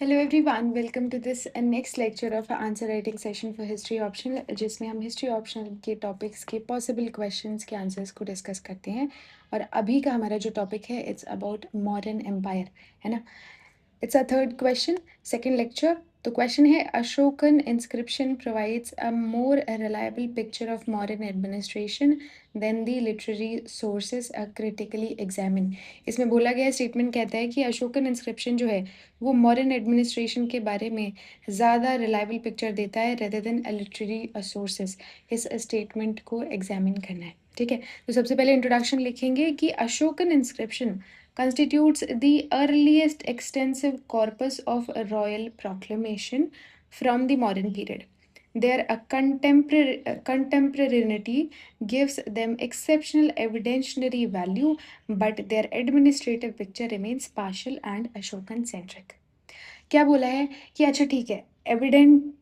Hello everyone, welcome to this next lecture of answer writing session for history optional जिसमें हम history optional के topics के possible questions के answers को discuss करते हैं। और अभी का हमारा जो टॉपिक है इट्स अबाउट मॉडर्न एम्पायर, है ना। It's a third question, second lecture. तो क्वेश्चन है Ashokan inscription provides a more reliable picture of modern administration than the literary sources critically examine. इसमें बोला गया स्टेटमेंट कहता है कि अशोकन इंस्क्रिप्शन जो है वो मॉडर्न एडमिनिस्ट्रेशन के बारे में ज़्यादा रिलायबल पिक्चर देता है रेदर देन लिटरेरी सोर्सेज। इस स्टेटमेंट को एग्जामिन करना है, ठीक है। तो सबसे पहले इंट्रोडक्शन लिखेंगे कि Ashokan inscription constitutes the earliest extensive corpus of a royal proclamation from the modern period. Their contemporaneity gives them exceptional evidentiary value, but their administrative picture remains partial and Ashokan centric. क्या बोला है कि अच्छा ठीक है,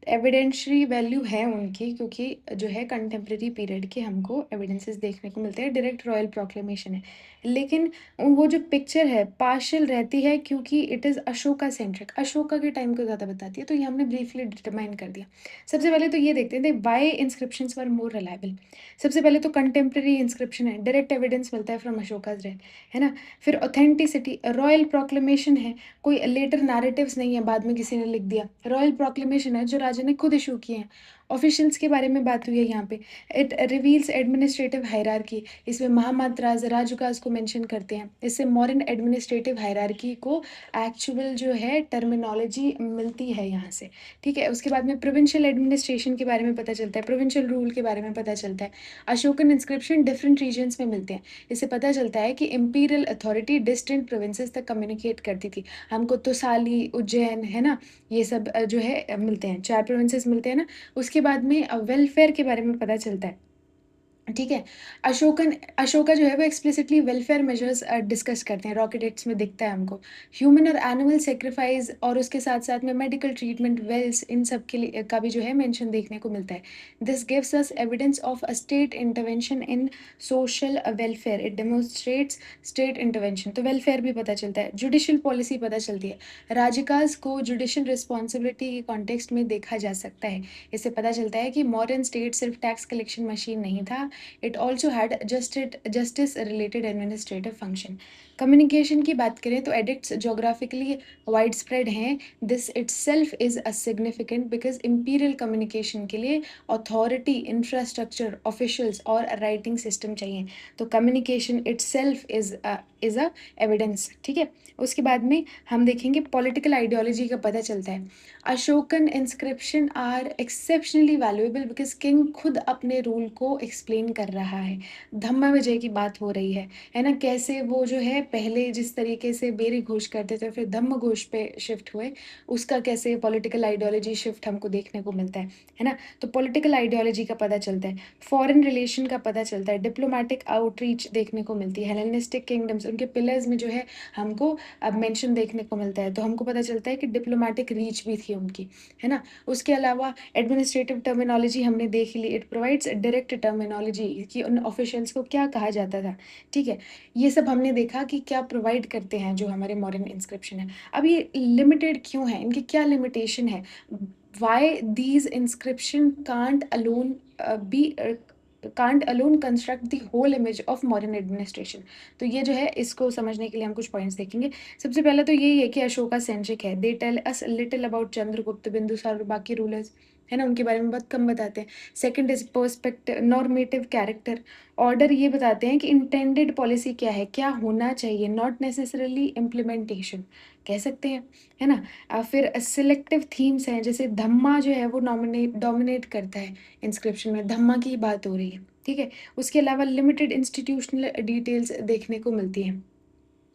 evidentiary value है उनकी, क्योंकि जो है कंटेम्प्रेरी पीरियड के हमको एविडेंसेस देखने को मिलते हैं, डायरेक्ट रॉयल प्रोक्लेमेशन है। लेकिन वो जो पिक्चर है पार्शियल रहती है क्योंकि it is Ashoka centric, Ashoka के टाइम को ज़्यादा बताती है। तो ये हमने ब्रीफली डिटरमाइन कर दिया। सबसे पहले तो ये देखते हैं वाई इंस्क्रिप्शंस वर मोर रिलायबल। सबसे पहले तो कंटेम्प्रेरी इंस्क्रिप्शन है, डायरेक्ट एविडेंस मिलता है फ्रॉम अशोकाज रेन, है ना। फिर ऑथेंटिसिटी, रॉयल प्रोक्लेमेशन है, कोई लेटर नैरेटिव्स नहीं है बाद में किसी ने लिख दिया। रॉयल प्रोक्लेमेशन है जो राजा ने खुद इशू किए हैं। ऑफिशियल्स के बारे में बात हुई है यहाँ पे। इट रिवील्स एडमिनिस्ट्रेटिव हायरार्की, इसमें महामात्राज राजुकाज को मेंशन करते हैं। इससे मॉडर्न एडमिनिस्ट्रेटिव हायरार्की को एक्चुअल जो है टर्मिनोलॉजी मिलती है यहाँ से, ठीक है। उसके बाद में प्रोविंशियल एडमिनिस्ट्रेशन के बारे में पता चलता है, प्रोविंशियल रूल के बारे में पता चलता है। अशोकन इंस्क्रिप्शन डिफरेंट रीजन्स में मिलते हैं। इससे पता चलता है कि इंपीरियल अथॉरिटी डिस्टेंट प्रोविंसेस तक कम्युनिकेट करती थी। हमको तोसाली, उज्जैन, है ना, ये सब जो है मिलते हैं, 4 प्रोविंसेस मिलते हैं ना। उसके बाद में वेलफेयर के बारे में पता चलता है, ठीक है। अशोका जो है वो एक्सप्लिसिटली वेलफेयर मेजर्स डिस्कस करते हैं, रॉकेट एक्ट्स में दिखता है हमको। ह्यूमन और एनिमल सेक्रीफाइस और उसके साथ साथ में मेडिकल ट्रीटमेंट, वेल्स, इन सब के लिए का भी जो है मेंशन देखने को मिलता है। This gives us evidence of a state intervention in social welfare, it demonstrates state intervention. तो वेलफेयर भी पता चलता है, जुडिशियल पॉलिसी पता चलती है। राजिकाज को जुडिशियल रिस्पॉन्सिबिलिटी के कॉन्टेक्स्ट में देखा जा सकता है। इससे पता चलता है कि मॉडर्न स्टेट सिर्फ टैक्स कलेक्शन मशीन नहीं था, it also had justice related administrative function. Communication की बात करें तो एडिक्ट्स जोग्राफिकली वाइड स्प्रेड हैं। This it self is a significant because imperial communication के लिए अथॉरिटी, इंफ्रास्ट्रक्चर, ऑफिशियल्स और राइटिंग सिस्टम चाहिए। तो communication it self is a evidence, ठीक है। उसके बाद में हम देखेंगे पॉलिटिकल आइडियोलॉजी का पता चलता है। Ashokan inscription are exceptionally valuable because king खुद अपने रूल को एक्सप्लेन कर रहा है। धम्म विजय की बात हो रही है ना, कैसे वो जो है पहले जिस तरीके से बेरी घोष करते थे फिर धम्म घोष पे शिफ्ट हुए, उसका कैसे पॉलिटिकल आइडियोलॉजी शिफ्ट हमको देखने को मिलता है ना। तो पॉलिटिकल आइडियोलॉजी का पता चलता है, फॉरेन रिलेशन का पता चलता है, डिप्लोमेटिक आउटरीच देखने को मिलती है। हेलेनिस्टिक किंगडम्स, उनके पिलर्स में जो है हमको अब मेंशन देखने को मिलता है। तो हमको पता चलता है कि डिप्लोमेटिक रीच भी थी उनकी, है ना। उसके अलावा एडमिनिस्ट्रेटिव टर्मिनोलॉजी हमने देख ली, इट प्रोवाइड्स डायरेक्ट टर्मिनोलॉजी कि उन ऑफिशियल्स को क्या कहा जाता था, ठीक है। ये सब हमने देखा कि क्या प्रोवाइड करते हैं जो हमारे मॉडर्न इंस्क्रिप्शन है। अब ये लिमिटेड क्यों है, इनकी क्या लिमिटेशन है, why these inscription can't alone construct the whole image of modern administration. तो ये जो है इसको समझने के लिए हम कुछ पॉइंट्स देखेंगे। सबसे पहले तो यही है कि अशोका सेंट्रिक है, they tell us little about Chandragupta, Bindusar और बाकी रूलर्स, है ना, उनके बारे में बहुत कम बताते हैं। Second is perspective, normative character, order ये बताते हैं कि इंटेंडेड पॉलिसी क्या है, क्या होना चाहिए, नॉट नेसेसरली इम्प्लीमेंटेशन कह सकते हैं, है ना। फिर सिलेक्टिव थीम्स हैं, जैसे धम्मा जो है वो डोमिनेट करता है इंस्क्रिप्शन में, धम्मा की बात हो रही है, ठीक है। उसके अलावा लिमिटेड इंस्टीट्यूशनल डिटेल्स देखने को मिलती हैं।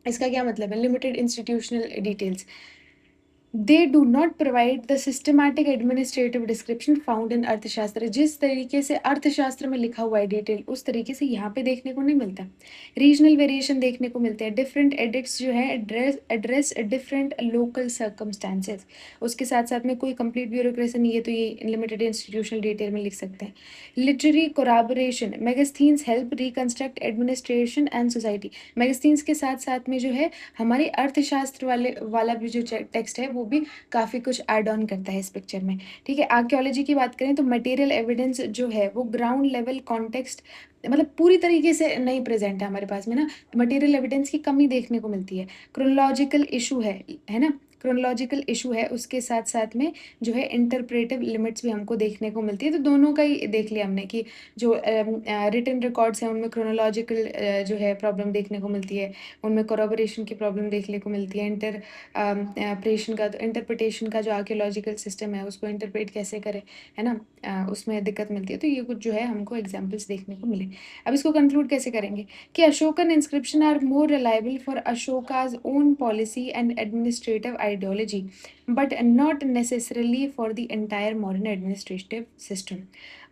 इसका क्या मतलब है, limited institutional details, they do not provide the systematic administrative description found in अर्थशास्त्र। जिस तरीके से अर्थशास्त्र में लिखा हुआ है डिटेल, उस तरीके से यहाँ पे देखने को नहीं मिलता। रीजनल वेरिएशन देखने को मिलते हैं, डिफरेंट एडिक्ट्स जो है एड्रेस डिफरेंट लोकल सर्कमस्टांसेस। उसके साथ साथ में कोई कंप्लीट ब्यूरोक्रेसी नहीं है, तो ये लिमिटेड इंस्टीट्यूशनल डिटेल में लिख सकते हैं। Literary corroboration, magazines help reconstruct administration and society. Magazines के साथ साथ में जो है हमारे अर्थशास्त्र वाला भी जो टेक्स्ट है वो भी काफ़ी कुछ ऐड ऑन करता है इस पिक्चर में, ठीक है। आर्कियोलॉजी की बात करें तो मटेरियल एविडेंस जो है वो ग्राउंड लेवल कॉन्टेक्स्ट मतलब पूरी तरीके से नहीं प्रेज़ेंट है हमारे पास में ना, मटेरियल एविडेंस की कमी देखने को मिलती है। क्रोनोलॉजिकल इश्यू है ना? क्रोनोलॉजिकल इश्यू है, उसके साथ-साथ में जो है इंटरप्रेटिव लिमिट्स भी हमको देखने को मिलती है। तो दोनों का ही देख लिया हमने कि जो रिटन रिकॉर्ड्स हैं उनमें क्रोनोलॉजिकल जो है प्रॉब्लम देखने को मिलती है, उनमें कोरॉबोरेशन की प्रॉब्लम देखने को मिलती है, प्रेशन का इंटरप्रिटेशन का जो आर्कियोलॉजिकल सिस्टम है उसको इंटरप्रेट कैसे करें, है ना? उसमें दिक्कत मिलती है। तो ये कुछ जो है हमको एग्ज़ाम्पल्स देखने को मिले। अब इसको कंक्लूड कैसे करेंगे कि Ashokan inscription are more reliable for Ashoka's own policy and administrative ideology, but not necessarily for the entire modern administrative system.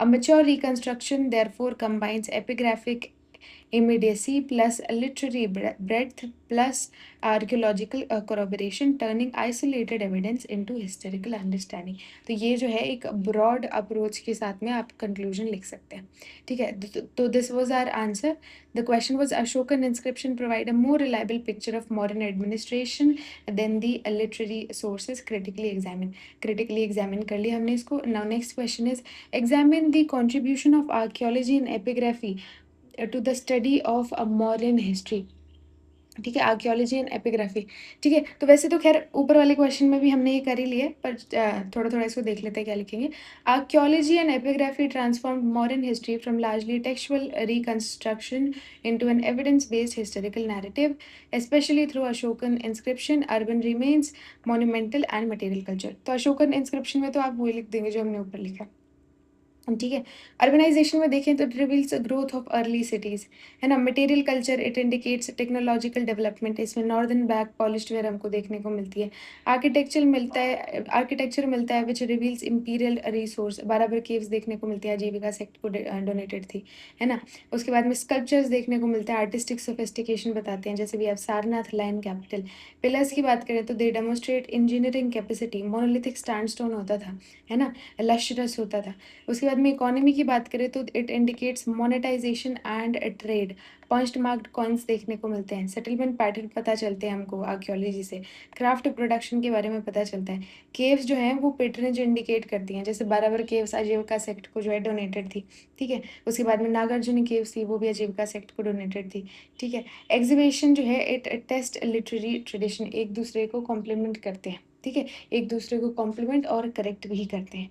A mature reconstruction therefore combines epigraphic immediacy plus literary breadth plus archaeological corroboration, turning isolated evidence into historical understanding. तो ये जो है एक broad approach के साथ में आप conclusion लिख सकते हैं, ठीक है। तो this was our answer. The question was Ashokan inscription provide a more reliable picture of modern administration than the literary sources critically examine कर लिया हमने इसको। Now next question is examine the contribution of archaeology and epigraphy to the study of a modern history, ठीक है। Archaeology and epigraphy, ठीक है। तो वैसे तो खैर ऊपर वाले क्वेश्चन में भी हमने ये कर ही लिए, पर थोड़ा थोड़ा इसको देख लेते हैं क्या लिखेंगे। Archaeology and epigraphy transform modern history from largely textual reconstruction into an evidence based historical narrative, specially through Ashokan inscription, urban remains, monumental and material culture. तो अशोकन इंस्क्रिप्शन में तो आप वही लिख देंगे जो हमने ऊपर लिखा, ठीक है। अर्बनाइजेशन में देखें तो it reveals growth of early cities, है ना। Material culture it indicates technological development, इसमें नॉर्दर्न बैक पॉलिश्ड वेयर हमको देखने को मिलती है। आर्किटेक्चर मिलता है विच रिवील्स इंपीरियल रिसोर्स, बाराबर केव्स देखने को मिलती है, आजीविका सेक्ट को डोनेटेड थी, है ना। उसके बाद में स्कल्पचर्स देखने को मिलते हैं, आर्टिस्टिक सोफिस्टिकेशन बताते हैं, जैसे भी आप सारनाथ लाइन कैपिटल। पिलर्स की बात करें तो दे डेमोस्ट्रेट इंजीनियरिंग कैपेसिटी, मोनोलिथिक स्टैंडस्टोन होता था, है ना, लश्रस होता था। उसके बाद में इकोनॉमी की बात करें तो it indicates monetization and trade, punched marked coins देखने को मिलते हैं, सेटलमेंट पैटर्न पता चलते हैं हमको आर्कियोलॉजी से, क्राफ्ट प्रोडक्शन के बारे में पता चलता है। केव्स जो हैं वो पेट्रनेज इंडिकेट करती हैं, जैसे बाराबर केव्स आजीविका सेक्ट को जो है डोनेटेड थी, ठीक है। उसके बाद में नागार्जुनी केव्स थी, वो भी आजीविका सेक्ट को डोनेटेड थी, ठीक है। एग्जीबिशन जो है इट टेस्ट लिटरेरी ट्रेडिशन, एक दूसरे को कॉम्प्लीमेंट करते हैं, ठीक है, एक दूसरे को कॉम्प्लीमेंट और करेक्ट भी करते हैं।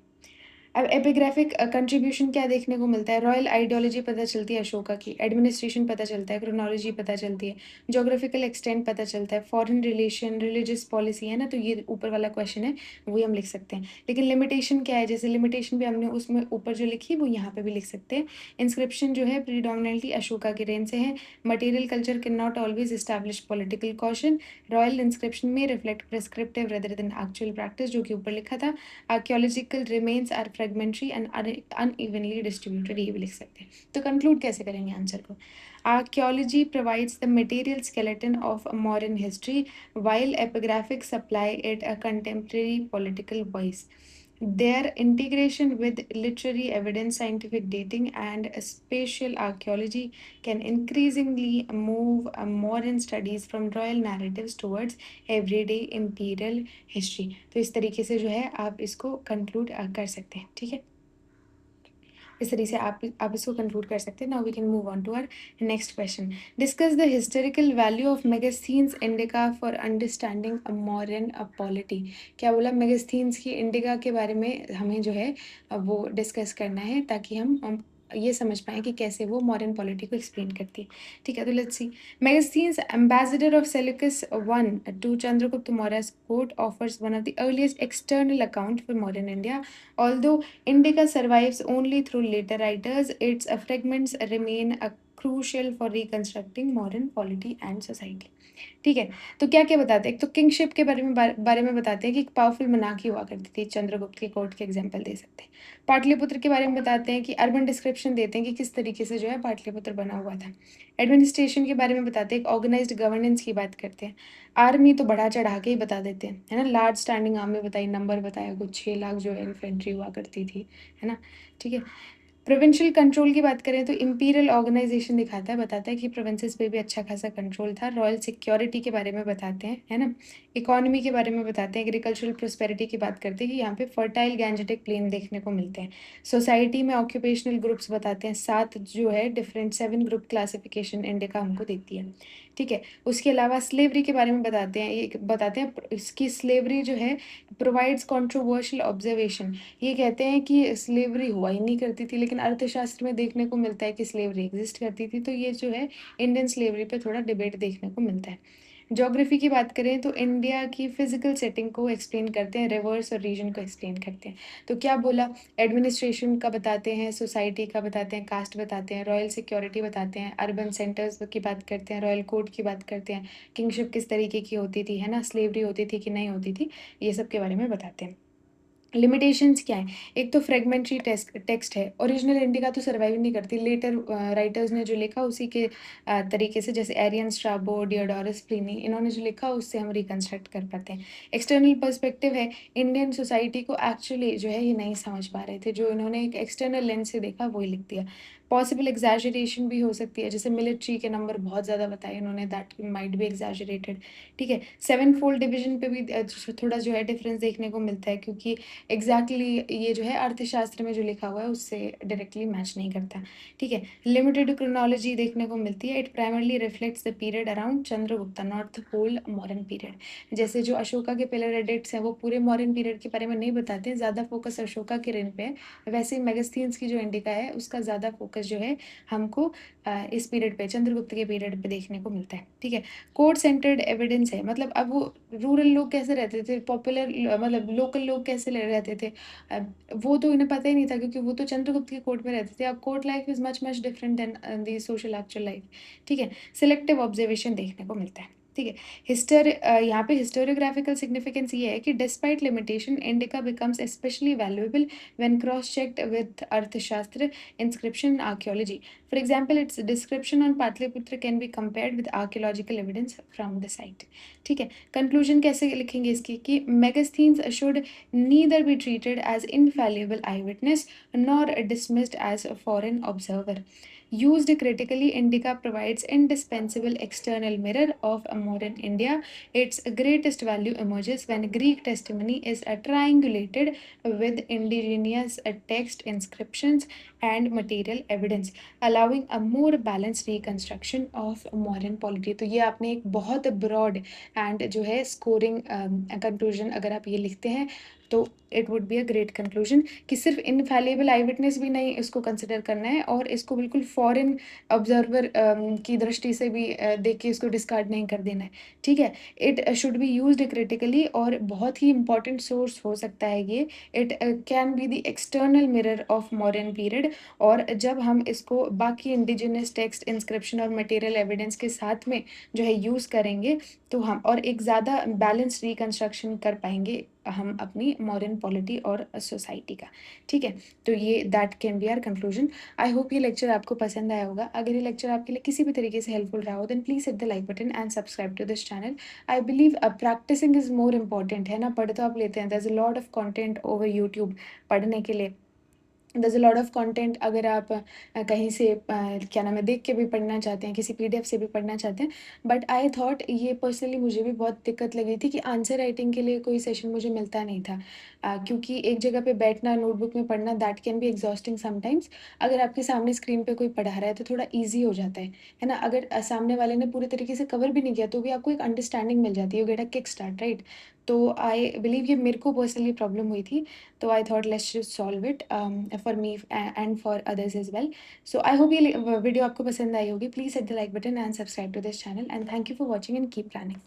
अब एपिग्राफिक कंट्रीब्यूशन क्या देखने को मिलता है, रॉयल आइडियोलॉजी पता चलती है अशोका की, एडमिनिस्ट्रेशन पता चलता है, क्रोनोलॉजी पता चलती है, जोग्राफिकल एक्सटेंट पता चलता है, फॉरेन रिलेशन, रिलीजियस पॉलिसी, है ना। तो ये ऊपर वाला क्वेश्चन है, वही हम लिख सकते हैं। लेकिन लिमिटेशन क्या है, जैसे लिमिटेशन भी हमने उसमें ऊपर जो लिखी वो यहाँ पे भी लिख सकते हैं। इंस्क्रिप्शन जो है प्रीडोमिनेटली अशोका के रेन से है, material culture can not always establish political caution, royal inscription में reflect prescriptive rather than actual practice, जो कि ऊपर लिखा था। Archaeological remains are fragmentary and unevenly distributed, ये भी लिख सकते हैं। तो कंक्लूड कैसे करेंगे आंसर को, archaeology provides the material skeleton of modern history while epigraphics supply it a contemporary political voice. Their integration with literary evidence, scientific dating, and spatial archaeology can increasingly move modern studies from royal narratives towards everyday imperial history. तो इस तरीके से जो है आप इसको conclude कर सकते हैं, ठीक है। इस तरीके से आप इसको कंक्लूड कर सकते हैं। Now we can move on to our next question. Discuss the historical value of Megasthenes Indica for understanding a modern polity. क्या बोला, मेगास्थीन्स की इंडिका के बारे में हमें जो है वो डिस्कस करना है, ताकि हम ये समझ पाएँ कि कैसे वो मॉडर्न पॉलिटी को एक्सप्लेन करती है, ठीक है। तो let's see. Megasthenes, ambassador of Seleucus I to Chandragupta Maurya's court, offers one of the earliest external account for modern India. Although Indica survives only through later writers, its fragments remain crucial for reconstructing modern polity and society. ठीक है। तो क्या-क्या बताते हैं, एक तो kingship के बारे में बताते हैं कि एक पावरफुल मोनार्की हुआ करती थी, चंद्रगुप्त के कोर्ट के एग्जांपल दे सकते हैं। पाटलिपुत्र के बारे में बताते हैं कि अर्बन डिस्क्रिप्शन देते हैं कि किस तरीके से जो है पाटलिपुत्र बना हुआ था। एडमिनिस्ट्रेशन के बारे में बताते हैं, एक ऑर्गेनाइज्ड गवर्नेंस की बात करते हैं। आर्मी तो बढ़ा-चढ़ा के ही बता देते हैं, है ना। लार्ज स्टैंडिंग आर्मी बताई, नंबर बताया कुछ 6 लाख जो है इन्फेंट्री हुआ करती थी, है ना, ठीक है। प्रोविंशियल कंट्रोल की बात करें तो इंपीरियल ऑर्गेनाइजेशन दिखाता है, बताता है कि प्रोविंसेस पे भी अच्छा खासा कंट्रोल था। रॉयल सिक्योरिटी के बारे में बताते हैं, है ना? इकोनॉमी के बारे में बताते हैं, एग्रीकल्चरल प्रोस्पेरिटी की बात करते हैं कि यहाँ पे फर्टाइल गैंजेटिक प्लेन देखने को मिलते हैं। सोसाइटी में ऑक्यूपेशनल ग्रुप्स बताते हैं, 7 जो है डिफरेंट 7 ग्रुप क्लासिफिकेशन इंडिका हमको देती है, ठीक है? उसके अलावा स्लेवरी के बारे में बताते हैं, ये बताते हैं इसकी स्लेवरी जो है प्रोवाइड्स कंट्रोवर्शियल ऑब्जर्वेशन। ये कहते हैं कि स्लेवरी हुआ ही नहीं करती थी, लेकिन अर्थशास्त्र में देखने को मिलता है कि स्लेवरी एग्जिस्ट करती थी, तो ये जो है इंडियन स्लेवरी पे थोड़ा डिबेट देखने को मिलता है। ज्योग्राफी की बात करें तो इंडिया की फिजिकल सेटिंग को एक्सप्लेन करते हैं, रिवर्स और रीजन को एक्सप्लेन करते हैं। तो क्या बोला, एडमिनिस्ट्रेशन का बताते हैं, सोसाइटी का बताते हैं, कास्ट बताते हैं, रॉयल सिक्योरिटी बताते हैं, अर्बन सेंटर्स की बात करते हैं, रॉयल कोर्ट की बात करते हैं, किंगशिप किस तरीके की होती थी, है ना, स्लेवरी होती थी कि नहीं होती थी, ये सब के बारे में बताते हैं। लिमिटेशंस क्या है? एक तो फ्रेगमेंटरी टेक्स्ट है, ओरिजिनल इंडिका तो सर्वाइव नहीं करती, लेटर राइटर्स ने जो लिखा उसी के तरीके से, जैसे एरियन, स्ट्राबो, डियोडोरस, प्लिनी, इन्होंने जो लिखा उससे हम रिकंस्ट्रक्ट कर पाते हैं। एक्सटर्नल पर्सपेक्टिव है, इंडियन सोसाइटी को एक्चुअली जो है ये नहीं समझ पा रहे थे, जो इन्होंने एक एक्सटर्नल लेंस से देखा वही लिख दिया। पॉसिबल एग्जैजरेशन भी हो सकती है, जैसे मिलिट्री के नंबर बहुत ज़्यादा बताए इन्होंने, दैट माइट बी एग्जैजरेटेड, ठीक है? सेवन फोल्ड डिवीजन पे भी थोड़ा जो है डिफरेंस देखने को मिलता है, क्योंकि ये जो है अर्थशास्त्र में जो लिखा हुआ है उससे डायरेक्टली मैच नहीं करता, ठीक है? लिमिटेड क्रोनोलॉजी देखने को मिलती है, it primarily reflects the period around Chandragupta, not the whole modern period. जैसे जो अशोका के पिलर एडिक्ट्स हैं वो पूरे मॉडर्न पीरियड के बारे में नहीं बताते हैं, ज़्यादा फोकस अशोका के रेन पे है। वैसे ही मेगास्थीन्स की जो इंडिका है उसका ज़्यादा फोकस जो है हमको इस पीरियड पे, चंद्रगुप्त के पीरियड पे देखने को मिलता है, ठीक है? कोड सेंटर्ड एविडेंस है, मतलब अब वो रूरल लोग कैसे रहते थे, पॉपुलर मतलब लोकल लोग कैसे रहते थे, वो तो इन्हें पता ही नहीं था, क्योंकि वो तो चंद्रगुप्त के कोर्ट में रहते थे। अब court life is much much different than the social actual life, ठीक है? सिलेक्टिव ऑब्जर्वेशन देखने को मिलता है, ठीक है? यहाँ पे हिस्टोरियोग्राफिकल सिग्निफिकेंस ये है कि despite limitation Indica becomes especially valuable when cross checked with Arthashastra, inscription, archaeology. For example, its description on Patliputra can be compared with archaeological evidence from the site, ठीक है? कंक्लूजन कैसे लिखेंगे इसकी, कि मेगास्थीन्स should neither be treated as infallible eyewitness nor dismissed as a foreign observer. Used critically, Indica provides indispensable external mirror of a modern India. Its greatest value emerges when Greek testimony is triangulated with indigenous text, inscriptions, and material evidence, allowing a more balanced reconstruction of modern polity। तो ये आपने एक बहुत broad and जो है scoring conclusion अगर आप ये लिखते हैं तो it would be a great conclusion, कि सिर्फ इनफैलिबल आई विटनेस भी नहीं इसको कंसिडर करना है, और इसको बिल्कुल फॉरेन ऑब्जर्वर की दृष्टि से भी देख के इसको डिस्कार्ड नहीं कर देना है, ठीक है? It should be used critically, और बहुत ही इंपॉर्टेंट सोर्स हो सकता है ये। It can be the external mirror of modern period, और जब हम इसको बाकी इंडिजिनस टेक्स्ट, इंस्क्रिप्शन और मटेरियल एविडेंस के साथ में जो है यूज़ करेंगे, तो हम और एक ज़्यादा बैलेंस्ड रिकंस्ट्रक्शन कर पाएंगे हम अपनी मॉडर्न पॉलिटी और सोसाइटी का, ठीक है? तो ये that can be our conclusion. I hope ये लेक्चर आपको पसंद आया होगा। अगर ये लेक्चर आपके लिए किसी भी तरीके से हेल्पफुल रहा हो, then please hit the like button and subscribe to this channel. I believe practicing is more important, है ना? पढ़ तो आप लेते हैं, there is a lot of content over YouTube पढ़ने के लिए, there is a lot of content. अगर आप कहीं से क्या नाम है देख के भी पढ़ना चाहते हैं, किसी पीडीएफ से भी पढ़ना चाहते हैं, बट आई थॉट ये पर्सनली मुझे भी बहुत दिक्कत लगी थी कि आंसर राइटिंग के लिए कोई सेशन मुझे मिलता नहीं था, क्योंकि एक जगह पे बैठना, नोटबुक में पढ़ना, that can B exhausting sometimes. अगर आपके सामने स्क्रीन पे कोई पढ़ा रहा है तो थोड़ा ईजी हो जाता है ना? अगर सामने वाले ने पूरे तरीके से कवर भी नहीं किया तो भी आपको एक अंडरस्टैंडिंग मिल जाती है, you get a kick start, right? तो आई बिलीव ये मेरे को पर्सनली प्रॉब्लम हुई थी, तो I thought let's just solve it for me and for others as well. So I hope ये वीडियो आपको पसंद आई होगी। Please hit the like button and subscribe to this channel, and thank you for watching and keep planning.